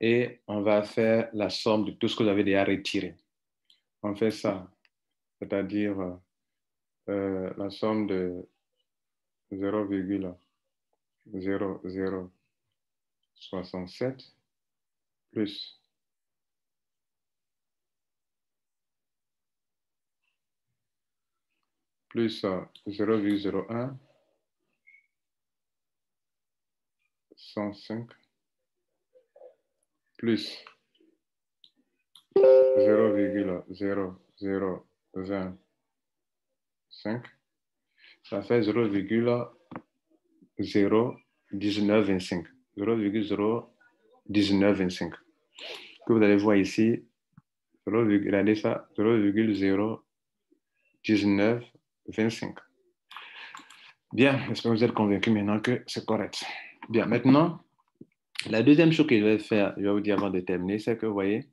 et on va faire la somme de tout ce que vous avez déjà retiré. On fait ça, c'est-à-dire la somme de 0,0067 plus 0,01 105 plus 0,0025, ça fait 0,01925. 0,01925. Que vous allez voir ici, regardez ça, 0,01925. Bien, j'espère que vous êtes convaincus maintenant que c'est correct. Bien, maintenant, la deuxième chose que je vais faire, je vais vous dire avant de terminer, c'est que vous voyez,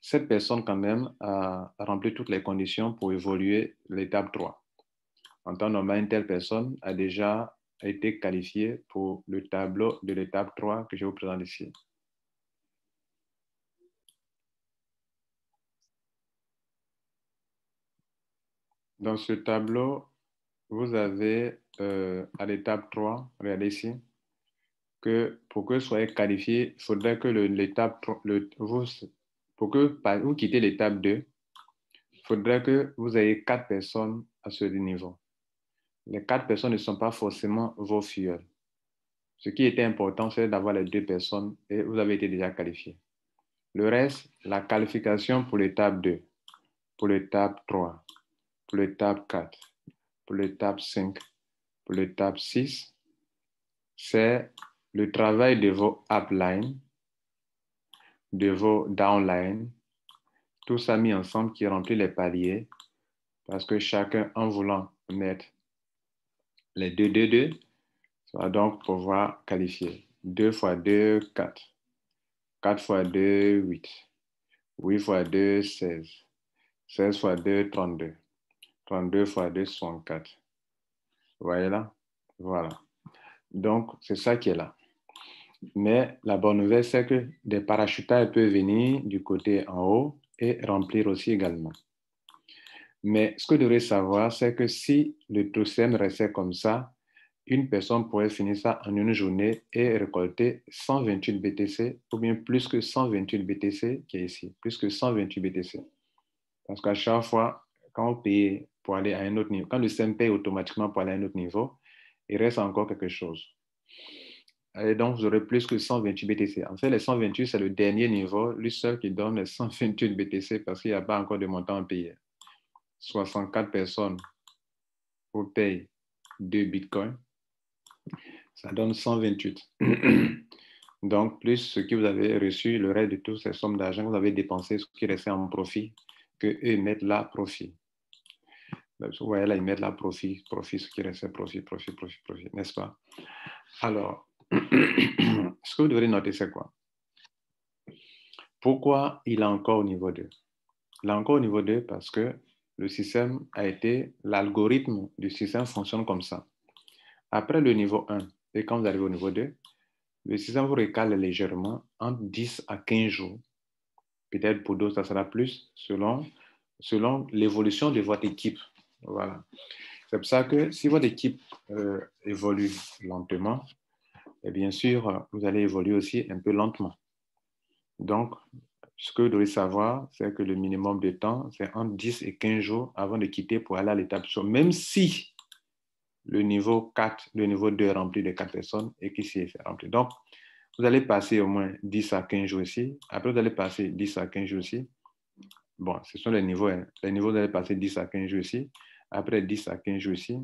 cette personne quand même a rempli toutes les conditions pour évoluer l'étape 3. En temps normal, une telle personne a déjà été qualifiée pour le tableau de l'étape 3 que je vous présente ici. Dans ce tableau, vous avez à l'étape 3, regardez ici, que pour que vous soyez qualifié, il faudrait que pour que vous quittez l'étape 2, il faudrait que vous ayez 4 personnes à ce niveau. Les 4 personnes ne sont pas forcément vos filleuls. Ce qui était important, c'est d'avoir les 2 personnes et vous avez été déjà qualifié. Le reste, la qualification pour l'étape 2, pour l'étape 3, pour l'étape 4, pour l'étape 5, pour l'étape 6, c'est le travail de vos uplines, de vos downlines, tout ça mis ensemble qui remplit les paliers parce que chacun, en voulant mettre les 2, ça va donc pouvoir qualifier. 2 fois 2, 4. 4 fois 2, 8. 8 fois 2, 16. 16 fois 2, 32. 32 fois 2, 64. Vous voyez là? Voilà. Donc, c'est ça qui est là. Mais la bonne nouvelle, c'est que des parachutages peuvent venir du côté en haut et remplir aussi également. Mais ce que vous devrez savoir, c'est que si le système restait comme ça, une personne pourrait finir ça en une journée et récolter 128 BTC ou bien plus que 128 BTC qui est ici, plus que 128 BTC. Parce qu'à chaque fois, quand on paye pour aller à un autre niveau, quand le système paye automatiquement pour aller à un autre niveau, il reste encore quelque chose. Et donc, vous aurez plus que 128 BTC. En fait, les 128, c'est le dernier niveau, lui seul qui donne les 128 BTC parce qu'il n'y a pas encore de montant à payer. 64 personnes vous payent 2 bitcoins, ça donne 128. Donc, plus ce que vous avez reçu, le reste de toutes ces sommes d'argent que vous avez dépensé, ce qui restait en profit, qu'eux mettent là profit. Vous voyez là, ils mettent là profit, ce qui restait profit, n'est-ce pas? Alors, ce que vous devrez noter, c'est quoi? Pourquoi il est encore au niveau 2? Il est encore au niveau 2 parce que le système a été, l'algorithme du système fonctionne comme ça. Après le niveau 1, et quand vous arrivez au niveau 2, le système vous recale légèrement entre 10 à 15 jours. Peut-être pour d'autres, ça sera plus selon l'évolution de votre équipe. Voilà. C'est pour ça que si votre équipe évolue lentement, et bien sûr, vous allez évoluer aussi un peu lentement. Donc, ce que vous devez savoir, c'est que le minimum de temps, c'est entre 10 et 15 jours avant de quitter pour aller à l'étape suivante. Même si le niveau 4, le niveau 2 est rempli de 4 personnes et qu'ici est rempli. Donc, Vous allez passer au moins 10 à 15 jours ici. Après, vous allez passer 10 à 15 jours ici. Bon, ce sont les niveaux. Hein. Les niveaux, vous allez passer 10 à 15 jours ici. Après 10 à 15 jours ici.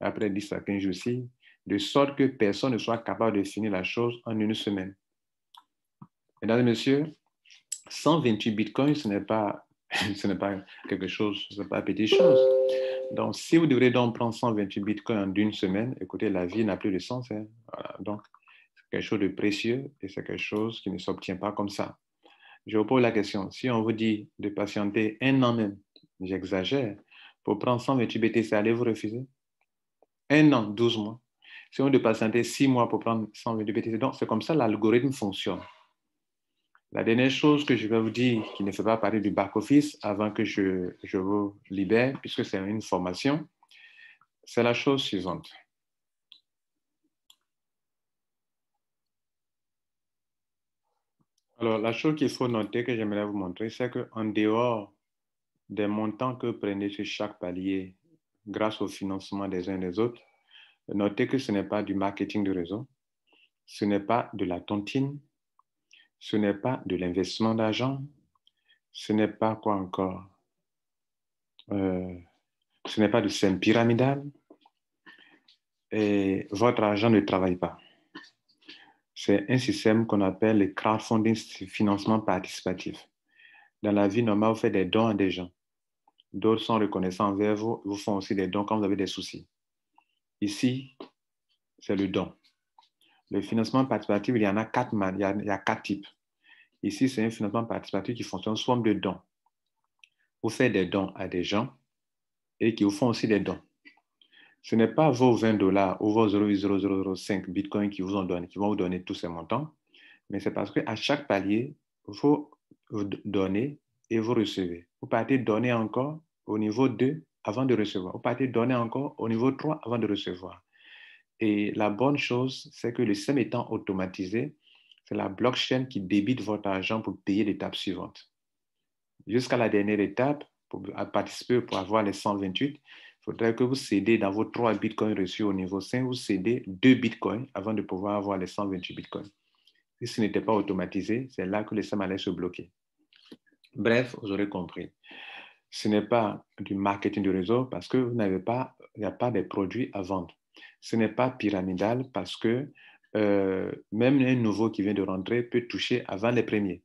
Après 10 à 15 jours ici. De sorte que personne ne soit capable de finir la chose en une semaine. Mesdames et messieurs, 128 bitcoins, ce n'est pas quelque chose, ce n'est pas une petite chose. Donc, si vous devrez donc prendre 128 bitcoins en une semaine, écoutez, la vie n'a plus de sens. Hein. Voilà. Donc, c'est quelque chose de précieux et c'est quelque chose qui ne s'obtient pas comme ça. Je vous pose la question, si on vous dit de patienter un an même, j'exagère, pour prendre 128 BTC, allez-vous refuser? Un an, 12 mois. Si on dit de patienter 6 mois pour prendre 128 BTC, donc c'est comme ça l'algorithme fonctionne. La dernière chose que je vais vous dire, qui ne fait pas partie du back-office, avant que je vous libère, puisque c'est une formation, c'est la chose suivante. Alors, la chose qu'il faut noter, que j'aimerais vous montrer, c'est qu'en dehors des montants que vous prenez sur chaque palier, grâce au financement des uns et des autres, notez que ce n'est pas du marketing de réseau, ce n'est pas de la tontine, ce n'est pas de l'investissement d'argent, ce n'est pas quoi encore, ce n'est pas du système pyramidal, et votre argent ne travaille pas. C'est un système qu'on appelle le crowdfunding, financement participatif. Dans la vie normale, vous faites des dons à des gens. D'autres sont reconnaissants envers vous, vous font aussi des dons quand vous avez des soucis. Ici, c'est le don. Le financement participatif, il y en a il y a quatre types. Ici, c'est un financement participatif qui fonctionne sous forme de dons. Vous faites des dons à des gens et qui vous font aussi des dons. Ce n'est pas vos 20 dollars ou vos 0,0005 bitcoins qui vous ont donné, qui vont vous donner tous ces montants, mais c'est parce qu'à chaque palier, vous donnez et vous recevez. Vous partez donner encore au niveau 2 avant de recevoir. Vous partez donner encore au niveau 3 avant de recevoir. Et la bonne chose, c'est que le système étant automatisé, c'est la blockchain qui débite votre argent pour payer l'étape suivante. Jusqu'à la dernière étape, pour participer, pour avoir les 128, il faudrait que vous cédez dans vos 3 bitcoins reçus au niveau 5, vous cédez 2 bitcoins avant de pouvoir avoir les 128 bitcoins. Si ce n'était pas automatisé, c'est là que le système allait se bloquer. Bref, vous aurez compris. Ce n'est pas du marketing de réseau parce que il n'y a pas de produits à vendre. Ce n'est pas pyramidal parce que même un nouveau qui vient de rentrer peut toucher avant les premiers.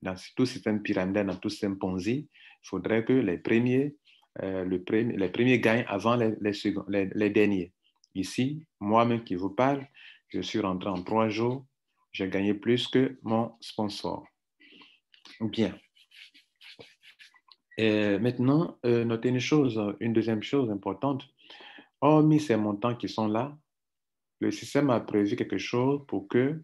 Dans tout système pyramidal, dans tout système Ponzi, il faudrait que les premiers gagnent avant les derniers. Ici, moi-même qui vous parle, je suis rentré en 3 jours, j'ai gagné plus que mon sponsor. Bien. Et maintenant, notez une deuxième chose importante. Hormis ces montants qui sont là, le système a prévu quelque chose pour que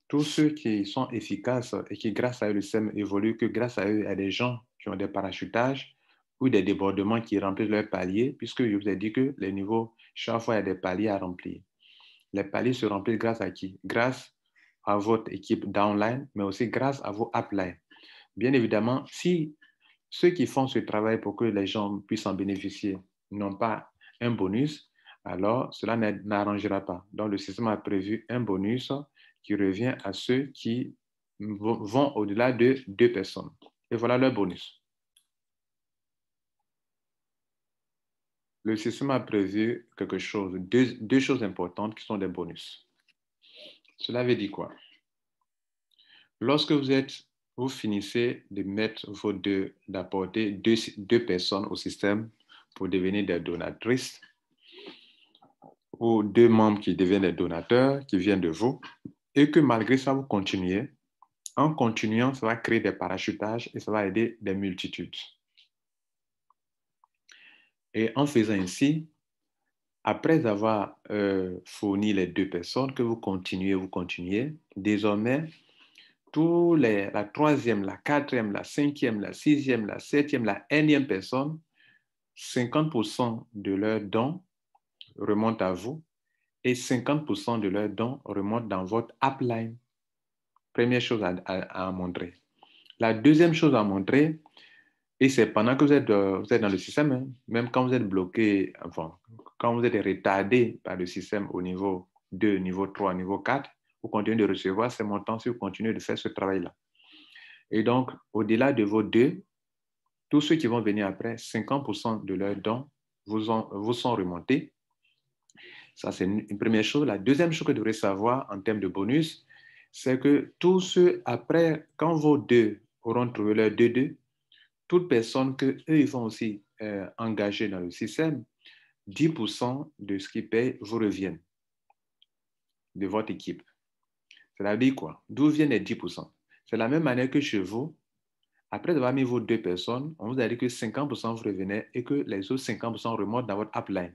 tous ceux qui sont efficaces et qui, grâce à eux, le système évolue, que grâce à eux, il y a des gens qui ont des parachutages ou des débordements qui remplissent leurs paliers, puisque je vous ai dit que les niveaux, chaque fois, il y a des paliers à remplir. Les paliers se remplissent grâce à qui? Grâce à votre équipe downline, mais aussi grâce à vos upline. Bien évidemment, si ceux qui font ce travail pour que les gens puissent en bénéficier n'ont pas un bonus, alors cela n'arrangera pas. Donc, le système a prévu un bonus qui revient à ceux qui vont au-delà de 2 personnes. Et voilà leur bonus. Le système a prévu quelque chose, deux choses importantes qui sont des bonus. Cela veut dire quoi? Lorsque vous finissez de mettre d'apporter deux personnes au système pour devenir des donatrices, ou 2 membres qui deviennent des donateurs, qui viennent de vous, et que malgré ça, vous continuez. En continuant, ça va créer des parachutages et ça va aider des multitudes. Et en faisant ainsi, après avoir fourni les 2 personnes, que vous continuez, désormais, la 3e, la 4e, la 5e, la 6e, la 7e, la 1e personne, 50% de leurs dons remontent à vous et 50% de leurs dons remontent dans votre upline. Première chose à montrer. La deuxième chose à montrer, et c'est pendant que vous êtes dans le système, hein, même quand vous êtes bloqué, enfin, quand vous êtes retardé par le système au niveau 2, niveau 3, niveau 4, vous continuez de recevoir ces montants si vous continuez de faire ce travail-là. Et donc, au-delà de vos deux, tous ceux qui vont venir après, 50% de leurs dons vous sont remontés. Ça, c'est une première chose. La deuxième chose que vous devrez savoir en termes de bonus, c'est que tous ceux après, quand vos deux auront trouvé leur 2-2, toute personne qu'eux, ils vont aussi engager dans le système, 10% de ce qu'ils payent vous reviennent de votre équipe. C'est-à-dire quoi? D'où viennent les 10%? C'est la même manière que chez vous, après avoir mis vos deux personnes, on vous a dit que 50% vous revenez et que les autres 50% remontent dans votre upline.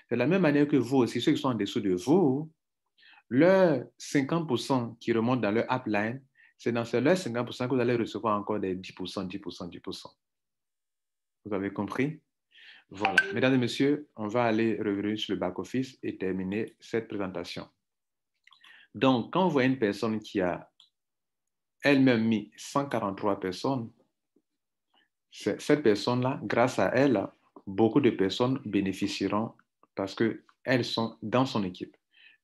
C'est la même manière que vous aussi, ceux qui sont en dessous de vous, leurs 50% qui remontent dans leur upline, c'est dans leurs 50% que vous allez recevoir encore des 10%, 10%, 10%. Vous avez compris? Voilà. Mesdames et messieurs, on va aller revenir sur le back-office et terminer cette présentation. Donc, quand vous voyez une personne qui a elle-même mis 143 personnes, cette personne-là, grâce à elle, beaucoup de personnes bénéficieront parce qu'elles sont dans son équipe.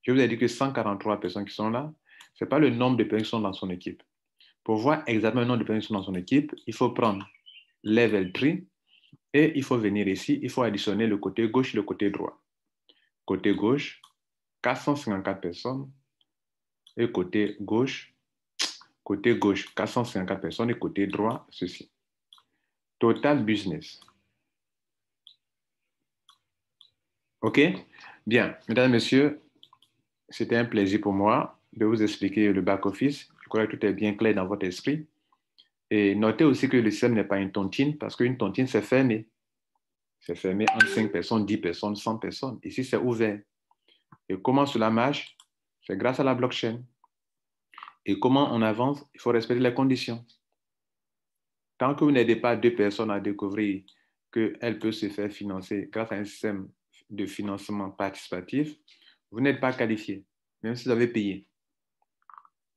Je vous ai dit que 143 personnes qui sont là, ce n'est pas le nombre de personnes qui sont dans son équipe. Pour voir exactement le nombre de personnes qui sont dans son équipe, il faut prendre level 3 et il faut venir ici, il faut additionner le côté gauche et le côté droit. Côté gauche, 454 personnes et côté gauche, 454 personnes et côté droit, ceci. Total business. OK? Bien. Mesdames et messieurs, c'était un plaisir pour moi de vous expliquer le back-office. Je crois que tout est bien clair dans votre esprit. Et notez aussi que le système n'est pas une tontine parce qu'une tontine, c'est fermé. C'est fermé entre 5 personnes, 10 personnes, 100 personnes. Ici, c'est ouvert. Et comment cela marche? C'est grâce à la blockchain. Et comment on avance? Il faut respecter les conditions. Tant que vous n'aidez pas deux personnes à découvrir qu'elles peuvent se faire financer grâce à un système de financement participatif, vous n'êtes pas qualifié, même si vous avez payé.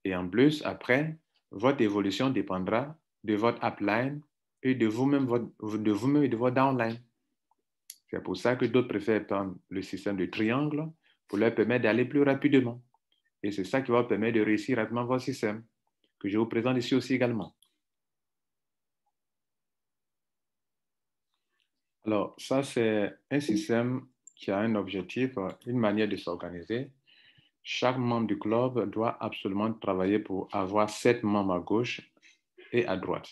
Et en plus, après, votre évolution dépendra de votre upline et de vous-même et de votre downline. C'est pour ça que d'autres préfèrent prendre le système de triangle pour leur permettre d'aller plus rapidement. Et c'est ça qui va vous permettre de réussir rapidement votre système, que je vous présente ici aussi également. Alors, ça, c'est un système qui a un objectif, une manière de s'organiser. Chaque membre du club doit absolument travailler pour avoir 7 membres à gauche et à droite.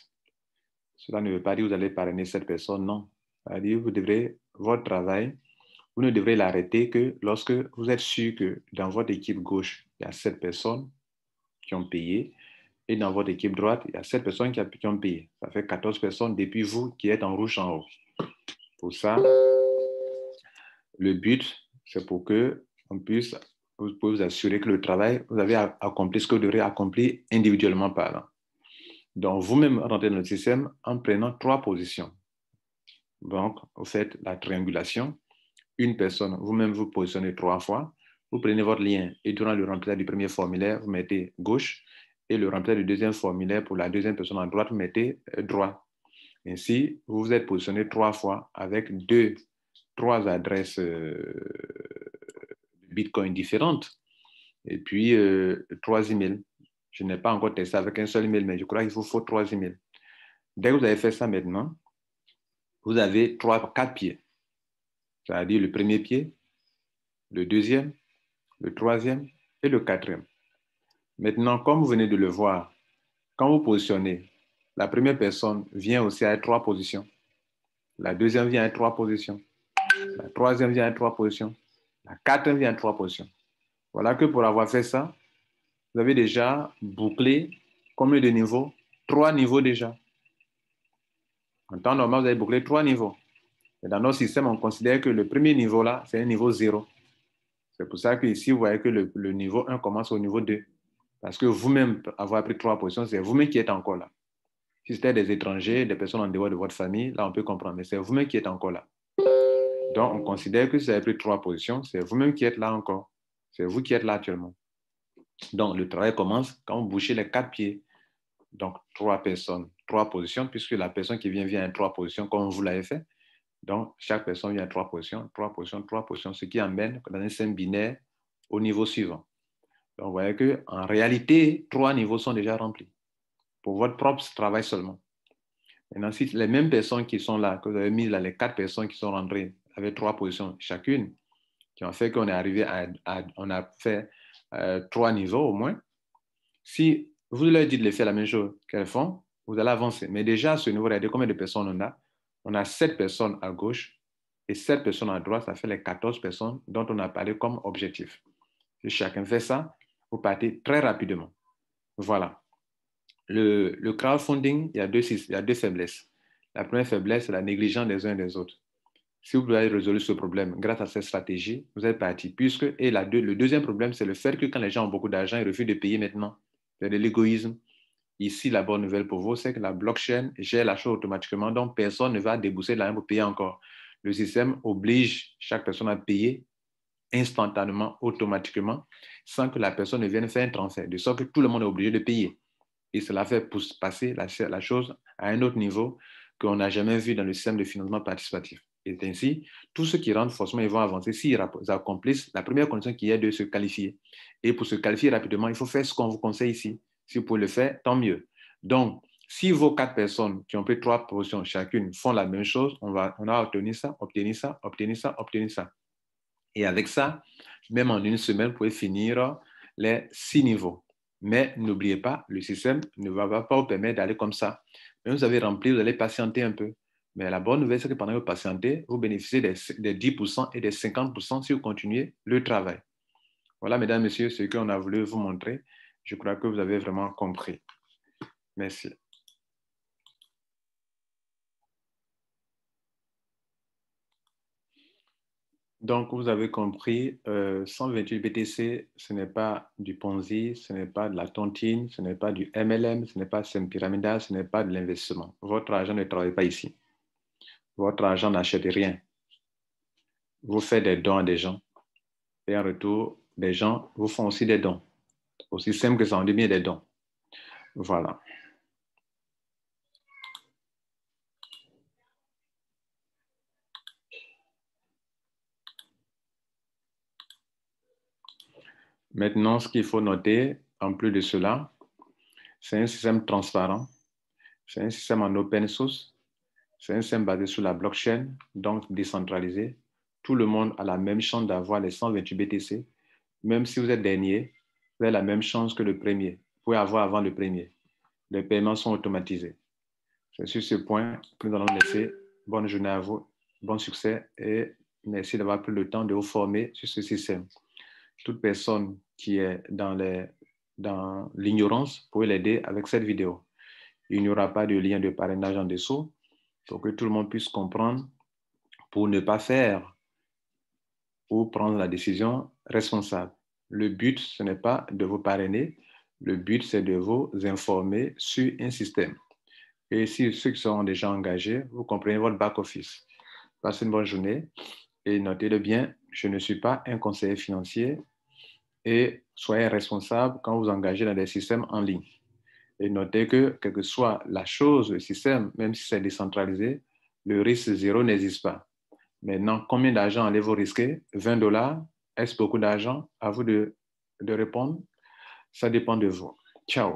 Cela ne veut pas dire que vous allez parrainer cette personne, non. C'est-à-dire que votre travail, vous ne devrez l'arrêter que lorsque vous êtes sûr que dans votre équipe gauche, il y a 7 personnes qui ont payé et dans votre équipe droite, il y a 7 personnes qui ont payé. Ça fait 14 personnes depuis vous qui êtes en rouge en haut. Pour ça, le but, c'est pour que vous pouvez vous assurer que le travail, vous avez accompli ce que vous devrez accomplir individuellement parlant. Donc, vous-même rentrez dans le système en prenant 3 positions. Donc, vous faites la triangulation. Une personne, vous-même vous positionnez 3 fois. Vous prenez votre lien et durant le remplissage du premier formulaire, vous mettez gauche et le remplissage du deuxième formulaire pour la deuxième personne à droite, vous mettez droit. Ainsi, vous vous êtes positionné 3 fois avec 3 adresses Bitcoin différentes et puis 3 emails. Je n'ai pas encore testé avec un seul email, mais je crois qu'il vous faut 3 emails. Dès que vous avez fait ça maintenant, vous avez 4 pieds. C'est-à-dire le premier pied, le deuxième, le troisième et le quatrième. Maintenant, comme vous venez de le voir, quand vous positionnez, la première personne vient aussi à 3 positions. La deuxième vient à 3 positions. La troisième vient à 3 positions. La quatrième vient à 3 positions. Voilà que pour avoir fait ça, vous avez déjà bouclé combien de niveaux? 3 niveaux déjà. En temps normal, vous avez bouclé 3 niveaux. Et dans notre système, on considère que le premier niveau là, c'est un niveau 0. C'est pour ça qu'ici, vous voyez que le niveau 1 commence au niveau 2. Parce que vous-même, avoir pris 3 positions, c'est vous-même qui êtes encore là. Si c'était des étrangers, des personnes en dehors de votre famille, là, on peut comprendre. Mais c'est vous-même qui êtes encore là. Donc, on considère que si vous avez pris 3 positions, c'est vous-même qui êtes là encore. C'est vous qui êtes là actuellement. Donc, le travail commence quand vous bouchez les 4 pieds. Donc, 3 personnes, 3 positions, puisque la personne qui vient à 3 positions, comme vous l'avez fait. Donc, chaque personne vient à 3 positions, 3 positions, 3 positions, ce qui amène dans un système binaire au niveau suivant. Donc, vous voyez qu'en réalité, 3 niveaux sont déjà remplis pour votre propre travail seulement. Maintenant, si les mêmes personnes qui sont là, que vous avez mis là, les 4 personnes qui sont rentrées avec 3 positions chacune, qui ont fait qu'on est arrivé on a fait 3 niveaux au moins. Si vous leur dites de faire la même chose qu'elles font, vous allez avancer. Mais déjà, à ce niveau, regardez combien de personnes on a. On a 7 personnes à gauche et 7 personnes à droite. Ça fait les 14 personnes dont on a parlé comme objectif. Si chacun fait ça, vous partez très rapidement. Voilà. Le crowdfunding, il y a deux faiblesses. La première faiblesse, c'est la négligence des uns et des autres. Si vous avez résolu ce problème grâce à cette stratégie, vous êtes parti. Le deuxième problème, c'est le fait que quand les gens ont beaucoup d'argent, ils refusent de payer maintenant. C'est de l'égoïsme. Ici, la bonne nouvelle pour vous, c'est que la blockchain gère la chose automatiquement, donc personne ne va débourser de l'argent pour payer encore. Le système oblige chaque personne à payer instantanément, automatiquement, sans que la personne ne vienne faire un transfert, de sorte que tout le monde est obligé de payer. Et cela fait passer la chose à un autre niveau qu'on n'a jamais vu dans le système de financement participatif. Et ainsi, tous ceux qui rentrent, forcément, ils vont avancer s'ils accomplissent la première condition qui est de se qualifier. Et pour se qualifier rapidement, il faut faire ce qu'on vous conseille ici. Si vous pouvez le faire, tant mieux. Donc, si vos 4 personnes qui ont pris 3 positions chacune font la même chose, on va obtenir ça, obtenir ça, obtenir ça, obtenir ça. Et avec ça, même en une semaine, vous pouvez finir les 6 niveaux. Mais n'oubliez pas, le système ne va pas vous permettre d'aller comme ça. Mais vous avez rempli, vous allez patienter un peu. Mais la bonne nouvelle, c'est que pendant que vous patientez, vous bénéficiez des 10% et des 50% si vous continuez le travail. Voilà, mesdames, messieurs, ce qu'on a voulu vous montrer. Je crois que vous avez vraiment compris. Merci. Donc, vous avez compris, 128 BTC, ce n'est pas du Ponzi, ce n'est pas de la tontine, ce n'est pas du MLM, ce n'est pas pyramidal, ce n'est pas de l'investissement. Votre argent ne travaille pas ici. Votre argent n'achète rien. Vous faites des dons à des gens. Et en retour, des gens vous font aussi des dons. Aussi simple que ça, on dit bien des dons. Voilà. Maintenant, ce qu'il faut noter, en plus de cela, c'est un système transparent, c'est un système en open source, c'est un système basé sur la blockchain, donc décentralisé. Tout le monde a la même chance d'avoir les 128 BTC. Même si vous êtes dernier, vous avez la même chance que le premier. Vous pouvez avoir avant le premier. Les paiements sont automatisés. C'est sur ce point que nous allons laisser. Bonne journée à vous, bon succès et merci d'avoir pris le temps de vous former sur ce système. Toute personne qui est dans l'ignorance, pouvez l'aider avec cette vidéo. Il n'y aura pas de lien de parrainage en dessous pour que tout le monde puisse comprendre pour ne pas faire ou prendre la décision responsable. Le but, ce n'est pas de vous parrainer, le but, c'est de vous informer sur un système. Et si ceux qui sont déjà engagés, vous comprenez votre back-office. Passez une bonne journée et notez-le bien, je ne suis pas un conseiller financier et soyez responsable quand vous engagez dans des systèmes en ligne. Et notez que, quelle que soit la chose, le système, même si c'est décentralisé, le risque zéro n'existe pas. Maintenant, combien d'argent allez-vous risquer? 20 $? Est-ce beaucoup d'argent? À vous de répondre. Ça dépend de vous. Ciao.